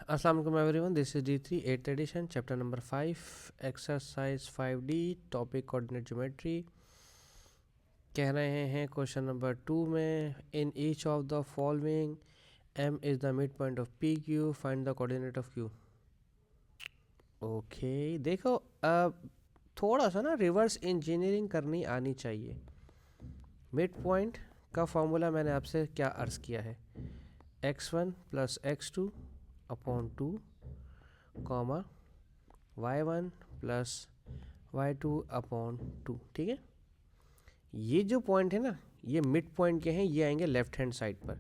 Assalamu alaikum everyone, this is D3 8th edition chapter number 5 exercise 5D topic coordinate geometry। कह रहे हैं question number 2 में in each of the following m is the midpoint of PQ, find the coordinate of Q। Okay देखो, अब थोड़ा सा ना reverse engineering करनी आनी चाहिए। मिड पॉइंट का फॉर्मूला मैंने आपसे क्या अर्ज किया है, x1 plus x2 upon 2 comma y1 plus y2 upon 2। ठीक है, ये जो पॉइंट है ना, ये मिड पॉइंट के हैं, ये आएंगे लेफ्ट हैंड साइड पर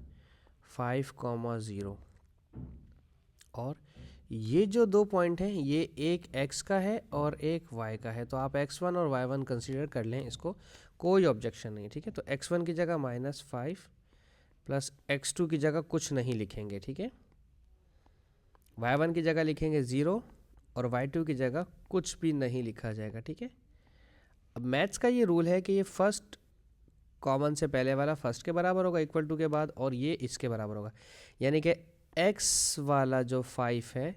5,0। और ये जो दो पॉइंट हैं, ये एक x का है और एक y का है, तो आप x1 और y1 कंसीडर कर लें, इसको कोई ऑब्जेक्शन नहीं। ठीक है, तो x1 की जगह -5 प्लस x2 की जगह कुछ नहीं लिखेंगे। ठीक है, y1 की जगह लिखेंगे 0 और y2 की जगह कुछ भी नहीं लिखा जाएगा। ठीक है, अब मैथ्स का ये रूल है कि ये फर्स्ट कॉमन से पहले वाला फर्स्ट के बराबर होगा इक्वल टू के बाद, और ये इसके बराबर होगा, यानी कि x वाला जो 5 है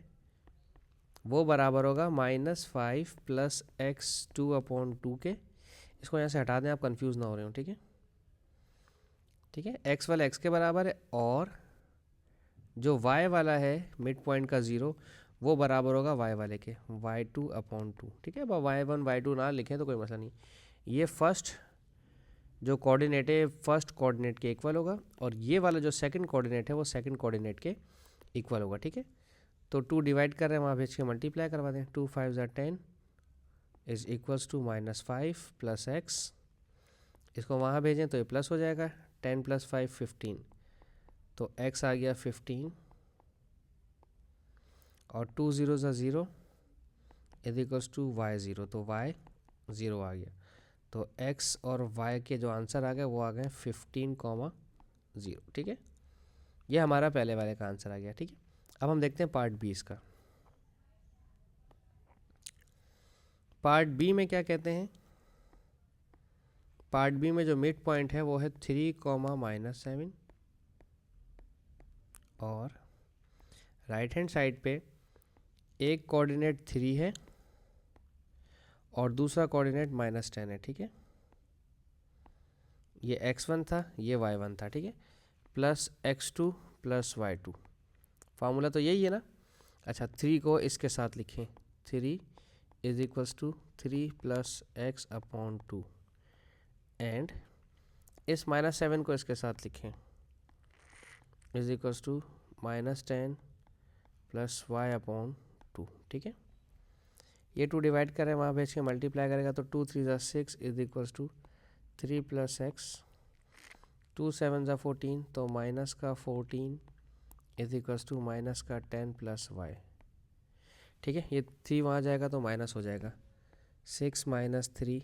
वो बराबर होगा -5 प्लस x2 अपॉन 2 के। इसको यहाँ से हटा दें, आप कंफ्यूज ना हो रहे हो। ठीक है, ठीक है, x वाला x के बराबर है और जो y वाला है मिड पॉइंट का 0 वो बराबर होगा y वाले के y2 अपॉन 2। ठीक है, अब y1 y2 ना लिखें तो कोई मसला नहीं, ये फर्स्ट जो कोऑर्डिनेट है फर्स्ट कोऑर्डिनेट के इक्वल होगा, और ये वाला जो सेकंड कोऑर्डिनेट है वो सेकंड कोऑर्डिनेट के इक्वल होगा। ठीक है, तो 2 डिवाइड कर रहे हैं, वहाँ भेज के मल्टीप्लाई करवा दें। 2 5 ज़ा 10 is equals to -5 plus x, इसको वहाँ भेजें तो ये प्लस हो जाएगा, 10 प्लस 5 15, तो x आ गया 15 और 2 0 ज़ा 0 इज इक्वल्स टू y0, तो y 0 आ गया। तो x और y के जो आंसर आ गए वो आ गए 15,0। ठीक है, ये हमारा पहले वाले का आंसर आ गया। ठीक है, अब हम देखते हैं पार्ट बी इसका। पार्ट बी में क्या कहते हैं, पार्ट बी में जो मिड पॉइंट है वो है 3,-7 और राइट हैंड साइड पे एक कोऑर्डिनेट 3 है और दूसरा कोऑर्डिनेट -10 है। ठीक है, ये x1 था, ये y1 था। ठीक है, plus x2 plus y2, formula तो यही है ना। अच्छा, 3 को इसके साथ लिखें, 3 is equals to 3 plus x upon 2, and इस -7 को इसके साथ लिखें, is equals to -10 plus y upon 2। ठीक है, ये 2 डिवाइड करें, वहाँ भेज के मल्टीप्लाई करेगा तो 2 3 ज़ा 6 is equals to 3 plus x, 2 7 ज़ा 14, तो माइनस का 14 इज इक्वल्स टू माइनस का 10 प्लस y। ठीक है, ये 3 वहाँ जाएगा तो माइनस हो जाएगा, 6 minus 3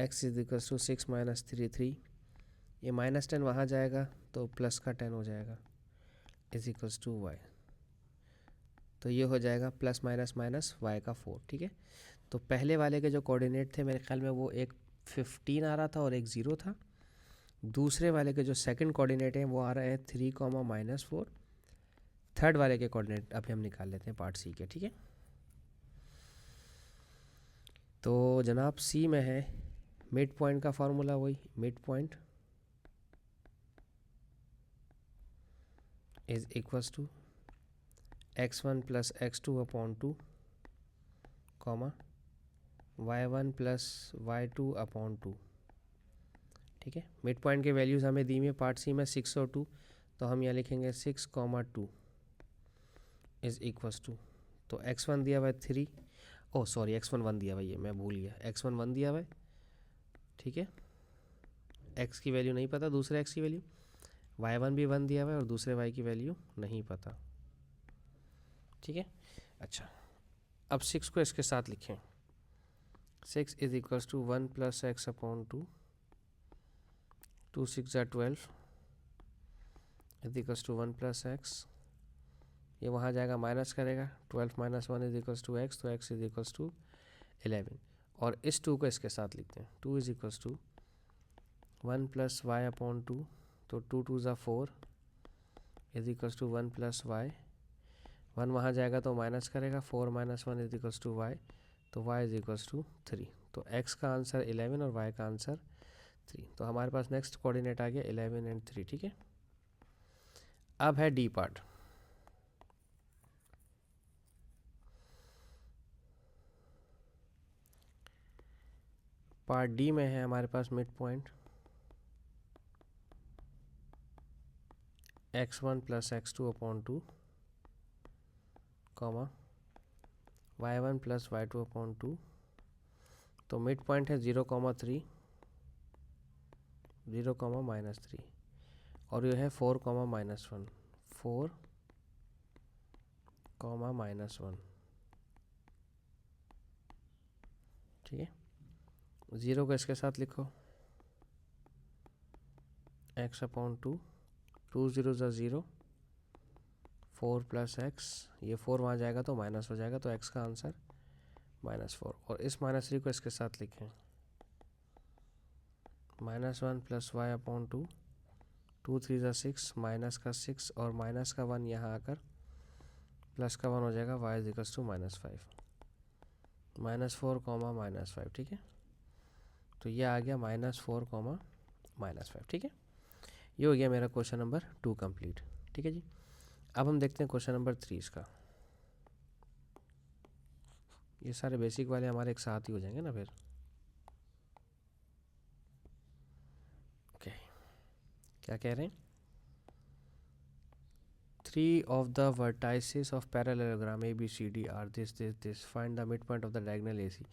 x is equals to 6 minus 3 3, ये -10 वहाँ जाएगा तो प्लस का 10 हो जाएगा, इज इक्वल्स टू y। तो ये हो जाएगा प्लस माइनस माइनस y का 4। ठीक है, तो पहले वाले के जो कोऑर्डिनेट थे मेरे ख्याल में वो एक 15 आ रहा था और एक 0 था। दूसरे वाले के जो सेकंड कोऑर्डिनेट हैं वो आ रहा है 3,-4। थर्ड वाले के कोऑर्डिनेट अभी हम निकाल लेते हैं पार्ट सी के। ठीक है, तो जनाब सी में है मिड पॉइंट का फार्मूला, वही mid point is equals to x1 plus x2 upon 2 comma y1 plus y2 upon 2। ठीक है, मिड पॉइंट के वैल्यूज़ हमें दी हुई है पार्ट सी में 6 और 2, तो हम यहाँ लिखेंगे 6,2 इज इक्वल्स टू, तो x1 दिया हुआ है 3, ओह सॉरी x1 1 दिया हुआ है, ये मैं भूल गया, x1 1 दिया हुआ है। ठीक है, x की वैल्यू नहीं पता, दूसरे x की वैल्यू, y1 भी 1 दिया हुआ है और दूसरे y की वैल्यू नहीं पता। ठीक है, अच्छा, अब 6 को इसके साथ लिखें, 6 is equals to 1 plus x upon 2, 2 6 ज़ा 12 is equals to 1 plus x, ये वहाँ जाएगा माइनस करेगा, 12 minus 1 is equals to x, तो एक्स इज इक्वल्स टू 11, और इस 2 को इसके साथ लिखते हैं, 2 is equals to 1 plus y upon 2, तो 2 2 ज़ा 4 is equals to 1 plus y 1 वहाँ जाएगा तो माइनस करेगा, 4 minus 1 is equals to y, तो y इज इक्वल्स टू 3। तो x का आंसर 11 और y का आंसर 3। तो हमारे पास नेक्स्ट कोऑर्डिनेट आ गया 11 एंड 3। ठीक है, अब है डी पार्ट। पार्ट डी में है हमारे पास mid point x1 plus x2 upon 2 comma y1 plus y2 upon 2। तो मिड पॉइंट है 0,3, 0, -3, और ये है 4, -1, 4, -1। ठीक है, 0 को इसके साथ लिखो, x अपॉन 2, 2 0 0, 4 प्लस एक्स, ये 4 वहाँ जाएगा तो माइनस हो जाएगा, तो x का आंसर -4। और इस -3 को इसके साथ लिखें, -1 प्लस वाई अपॉन 2, 2 3 6, माइनस का 6 और माइनस का 1 यहाँ आकर प्लस का 1 हो जाएगा, y इज इक्वल्स टू -5, -4, -5। ठीक है, तो ये आ गया -4, -5। ठीक है, ये हो गया मेरा क्वेश्चन नंबर 2 कंप्लीट। ठीक है जी, अब हम देखते हैं क्वेश्चन नंबर 3 इसका। ये सारे बेसिक वाले हमारे एक साथ ही हो जाएंगे ना फिर। ओके, क्या कह रहे हैं, 3 of the vertices of parallelogram ABCD are this. Find the midpoint of the diagonal AC।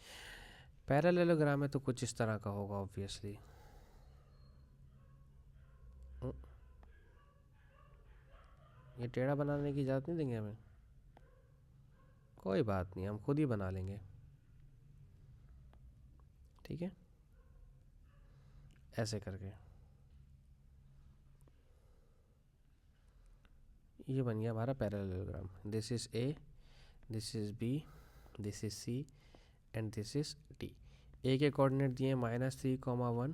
Parallelogram है तो कुछ इस तरह का होगा ऑब्वियसली। ये टेढ़ा बनाने की इजाज़त नहीं देंगे हमें, कोई बात नहीं, हम खुद ही बना लेंगे। ठीक है, ऐसे करके ये बन गया हमारा parallelogram. This is A, this is B, this is C and this is D. A के कोऑर्डिनेट दिए -3, 1,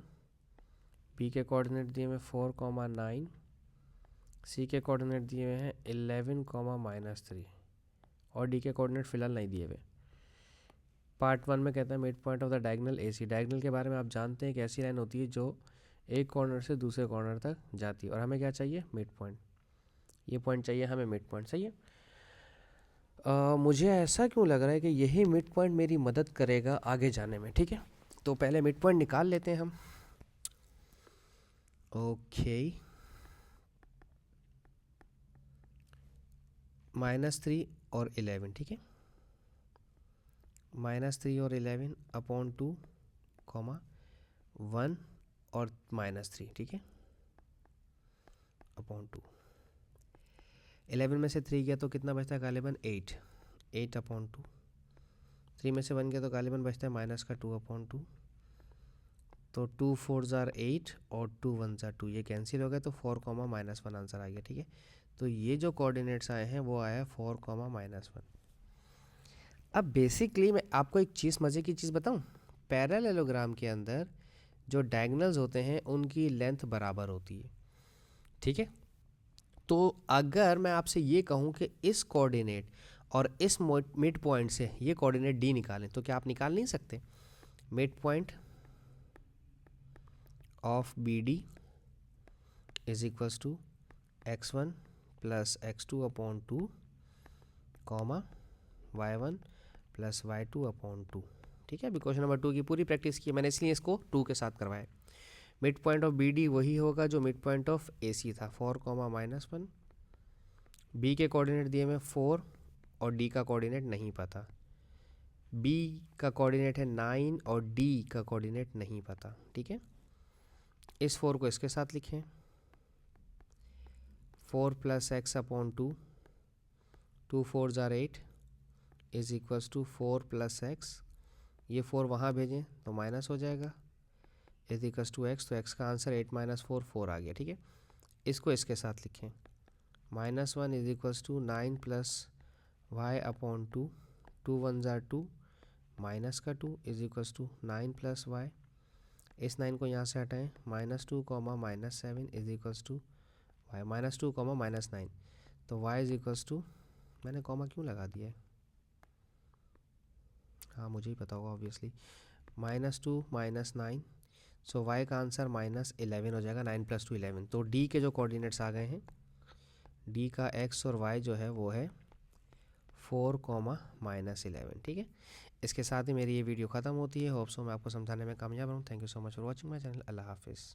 बी के कोऑर्डिनेट दिए में 4, 9, सी के कोऑर्डिनेट दिए हुए हैं 11, -3, और डी के कोऑर्डिनेट फिलहाल नहीं दिए हुए। पार्ट 1 में कहता है mid point of the diagonal AC. Diagonal के बारे में आप जानते हैं कि ऐसी लाइन होती है जो एक कॉर्नर से दूसरे कॉर्नर तक जाती है, और हमें क्या चाहिए, मिड पॉइंट। ये पॉइंट चाहिए हमें, मिड पॉइंट। सही है, मुझे ऐसा क्यों लग रहा है कि यही मिड पॉइंट मेरी मदद करेगा आगे जाने में। ठीक है, तो पहले मिड पॉइंट निकाल लेते हैं हम। ओके, -3 और 11। ठीक है, -3 और 11 अपॉन 2, 1 और -3। ठीक है, अपॉन 2। 11 में से 3 गया तो कितना बचता है गालिबन, 8, 8 अपॉन 2। 3 में से 1 गया तो गालिबन बचता है माइनस का 2 अपॉन 2। तो 2 4 जार 8 और 2 1 जार 2, ये कैंसिल हो गया, तो 4, -1 आंसर आ गया। ठीक है, तो ये जो कोऑर्डिनेट्स आए हैं वो आया 4, -1। अब बेसिकली मैं आपको एक चीज़, मज़े की चीज़ बताऊं, पैरेललोग्राम के अंदर जो डायगोनल्स होते हैं उनकी लेंथ बराबर होती है। ठीक है, तो अगर मैं आपसे ये कहूं कि इस कोऑर्डिनेट और इस मिड पॉइंट से ये कोऑर्डिनेट डी निकालें, तो क्या आप निकाल नहीं सकते। Mid point of B D is equals to x1 plus x2 upon 2, y1 plus y2 upon 2। ठीक है, अभी क्वेश्चन नंबर 2 की पूरी प्रैक्टिस की मैंने, इसलिए इसको 2 के साथ करवाया। Mid point of B D वही होगा जो mid point of A C था, 4, -1। बी के कोऑर्डिनेट दिए में 4 और डी का कोऑर्डिनेट नहीं पता। बी का कोऑर्डिनेट है 9 और डी का कोऑर्डिनेट नहीं पता। ठीक है, इस 4 को इसके साथ लिखें, 4 प्लस एक्स अपॉन 2, 2 4 जार 8 is equals to 4 plus x, ये 4 वहाँ भेजें तो माइनस हो जाएगा, इज इक्वल्स टू एक्स, तो एक्स का आंसर 8 - 4, 4 आ गया। ठीक है, इसको इसके साथ लिखें, -1 is equals to 9 plus y upon 2, 2 1 जार 2, माइनस का 2 is equals to 9 plus y, इस 9 को यहाँ से हटाएं, -2, -7 इज इक्वल्स टू वाई, -2, -9, तो y इज इक्वल्स टू मैंने कॉमा क्यों लगा दिया है? हाँ मुझे ही पता होगा ऑब्वियसली। -2 -9, सो y का आंसर -11 हो जाएगा। 9 + 2 11। तो d के जो कोऑर्डिनेट्स आ गए हैं, d का x और y जो है वो है 4, -11। ठीक है, इसके साथ ही मेरी ये वीडियो ख़त्म होती है। होप सो मैं आपको समझाने में कामयाब रहूँ। Thank you so much for watching my channel. अल्लाह हाफिज़।